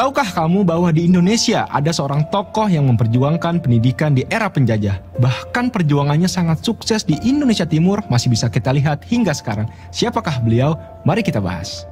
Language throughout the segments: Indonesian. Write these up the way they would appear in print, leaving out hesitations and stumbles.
Tahukah kamu bahwa di Indonesia ada seorang tokoh yang memperjuangkan pendidikan di era penjajah? Bahkan perjuangannya sangat sukses di Indonesia Timur masih bisa kita lihat hingga sekarang. Siapakah beliau? Mari kita bahas.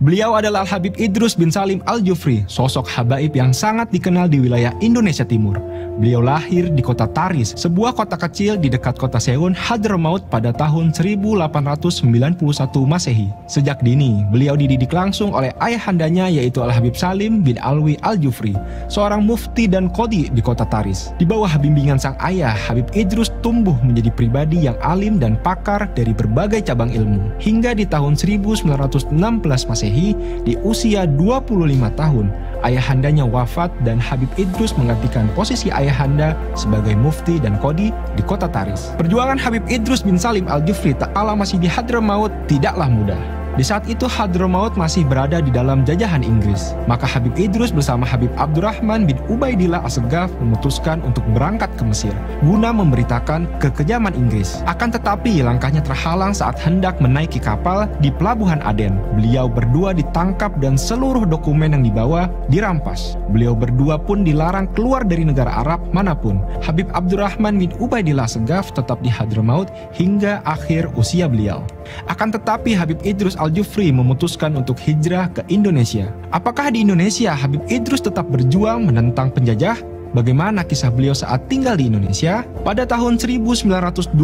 Beliau adalah Al-Habib Idrus bin Salim Al-Jufri, sosok habaib yang sangat dikenal di wilayah Indonesia Timur. Beliau lahir di kota Taris, sebuah kota kecil di dekat kota Seun, Hadramaut pada tahun 1891 Masehi. Sejak dini, beliau dididik langsung oleh ayahandanya yaitu Al-Habib Salim bin Alwi Al-Jufri, seorang mufti dan qadhi di kota Taris. Di bawah bimbingan sang ayah, Habib Idrus tumbuh menjadi pribadi yang alim dan pakar dari berbagai cabang ilmu. Hingga di tahun 1916 Masehi, di usia 25 tahun, ayahandanya wafat dan Habib Idrus menggantikan posisi ayahanda sebagai mufti dan qadhi di kota Taris. Perjuangan Habib Idrus bin Salim Al-Jufri tak kalah masih di Hadramaut tidaklah mudah. Di saat itu Hadramaut masih berada di dalam jajahan Inggris. Maka Habib Idrus bersama Habib Abdurrahman bin Ubaidillah As-Saggaf memutuskan untuk berangkat ke Mesir guna memberitakan kekejaman Inggris. Akan tetapi langkahnya terhalang saat hendak menaiki kapal di pelabuhan Aden. Beliau berdua ditangkap dan seluruh dokumen yang dibawa dirampas. Beliau berdua pun dilarang keluar dari negara Arab manapun. Habib Abdurrahman bin Ubaidillah As-Saggaf tetap di Hadramaut hingga akhir usia beliau. Akan tetapi Habib Idrus Al-Jufri memutuskan untuk hijrah ke Indonesia. Apakah di Indonesia Habib Idrus tetap berjuang menentang penjajah? Bagaimana kisah beliau saat tinggal di Indonesia? Pada tahun 1925,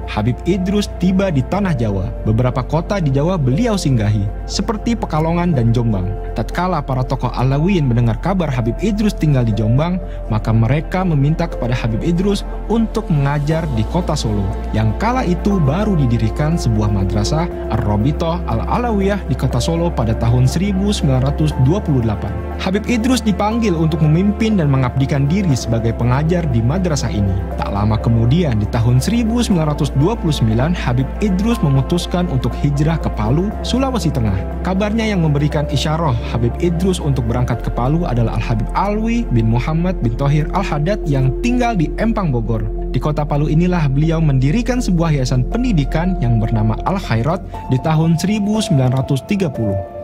Habib Idrus tiba di Tanah Jawa. Beberapa kota di Jawa beliau singgahi, seperti Pekalongan dan Jombang. Tatkala para tokoh Alawiyin mendengar kabar Habib Idrus tinggal di Jombang, maka mereka meminta kepada Habib Idrus untuk mengajar di kota Solo, yang kala itu baru didirikan sebuah madrasah Ar-Rabithah Al-Alawiyah di kota Solo pada tahun 1928. Habib Idrus dipanggil untuk memimpin dan mengabdikan diri sebagai pengajar di madrasah ini. Tak lama kemudian di tahun 1929 Habib Idrus memutuskan untuk hijrah ke Palu, Sulawesi Tengah. Kabarnya yang memberikan isyarah Habib Idrus untuk berangkat ke Palu adalah Al-Habib Alwi bin Muhammad bin Thohir Al-Haddad yang tinggal di Empang, Bogor. Di kota Palu inilah beliau mendirikan sebuah yayasan pendidikan yang bernama Al-Khairat di tahun 1930.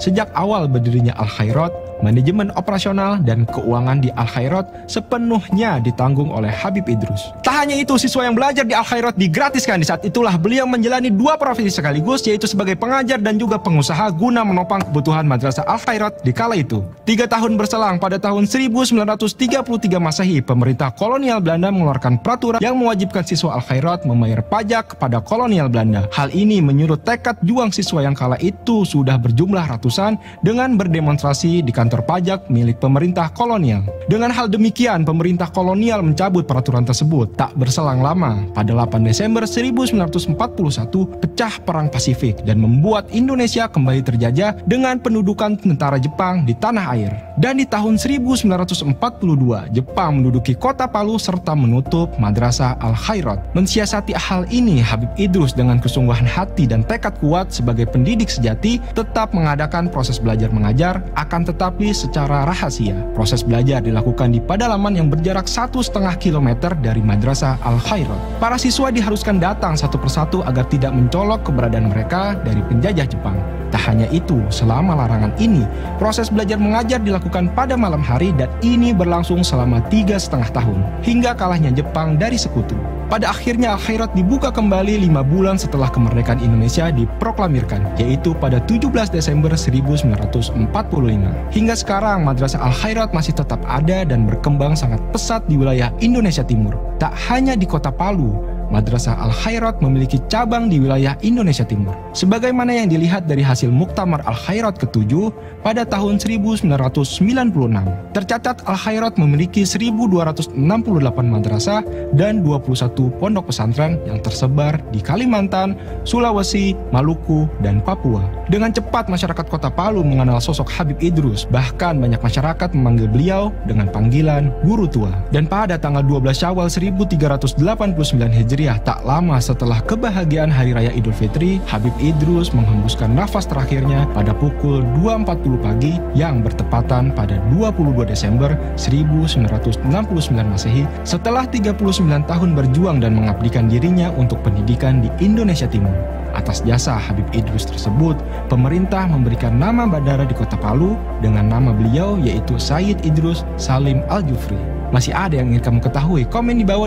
Sejak awal berdirinya Al-Khairat, manajemen operasional dan keuangan di Al-Khairat sepenuhnya ditanggung oleh Habib Idrus. Tak hanya itu, siswa yang belajar di Al-Khairat digratiskan. Di saat itulah beliau menjalani dua profesi sekaligus, yaitu sebagai pengajar dan juga pengusaha guna menopang kebutuhan madrasah Al-Khairat di kala itu. 3 tahun berselang, pada tahun 1933 Masehi, pemerintah kolonial Belanda mengeluarkan peraturan yang mewajibkan siswa Al-Khairat membayar pajak kepada kolonial Belanda. Hal ini menyurut tekad juang siswa yang kala itu sudah berjumlah ratusan dengan berdemonstrasi di kantor pajak milik pemerintah kolonial. Dengan hal demikian, pemerintah kolonial mencabut peraturan tersebut. Tak berselang lama, pada 8 Desember 1941 pecah Perang Pasifik dan membuat Indonesia kembali terjajah dengan pendudukan tentara Jepang di tanah air. Dan di tahun 1942, Jepang menduduki kota Palu serta menutup madrasah Al-Khairat. Mensiasati hal ini, Habib Idrus dengan kesungguhan hati dan tekad kuat sebagai pendidik sejati tetap mengadakan proses belajar mengajar, akan tetapi secara rahasia. Proses belajar dilakukan di pedalaman yang berjarak 1,5 km dari madrasah Al-Khairat. Para siswa diharuskan datang satu persatu agar tidak mencolok keberadaan mereka dari penjajah Jepang. Tak hanya itu, selama larangan ini, proses belajar mengajar dilakukan pada malam hari dan ini berlangsung selama 3,5 tahun, hingga kalahnya Jepang dari sekutu. Pada akhirnya Al-Khairat dibuka kembali 5 bulan setelah kemerdekaan Indonesia diproklamirkan, yaitu pada 17 Desember 1945. Hingga sekarang, madrasah Al-Khairat masih tetap ada dan berkembang sangat pesat di wilayah Indonesia Timur. Tak hanya di kota Palu, Madrasah Al-Khairat memiliki cabang di wilayah Indonesia Timur. Sebagaimana yang dilihat dari hasil Muktamar Al-Khairat ke-7 pada tahun 1996. Tercatat Al-Khairat memiliki 1.268 madrasah dan 21 pondok pesantren yang tersebar di Kalimantan, Sulawesi, Maluku, dan Papua. Dengan cepat masyarakat kota Palu mengenal sosok Habib Idrus, bahkan banyak masyarakat memanggil beliau dengan panggilan Guru Tua. Dan pada tanggal 12 Syawal 1389 Hijriah, tak lama setelah kebahagiaan Hari Raya Idul Fitri, Habib Idrus menghembuskan nafas terakhirnya pada pukul 2.40 pagi yang bertepatan pada 22 Desember 1969 Masehi setelah 39 tahun berjuang dan mengabdikan dirinya untuk pendidikan di Indonesia Timur. Atas jasa Habib Idrus tersebut, pemerintah memberikan nama bandara di kota Palu dengan nama beliau yaitu Sayyid Idrus Salim Al-Jufri. Masih ada yang ingin kamu ketahui? Komen di bawah dan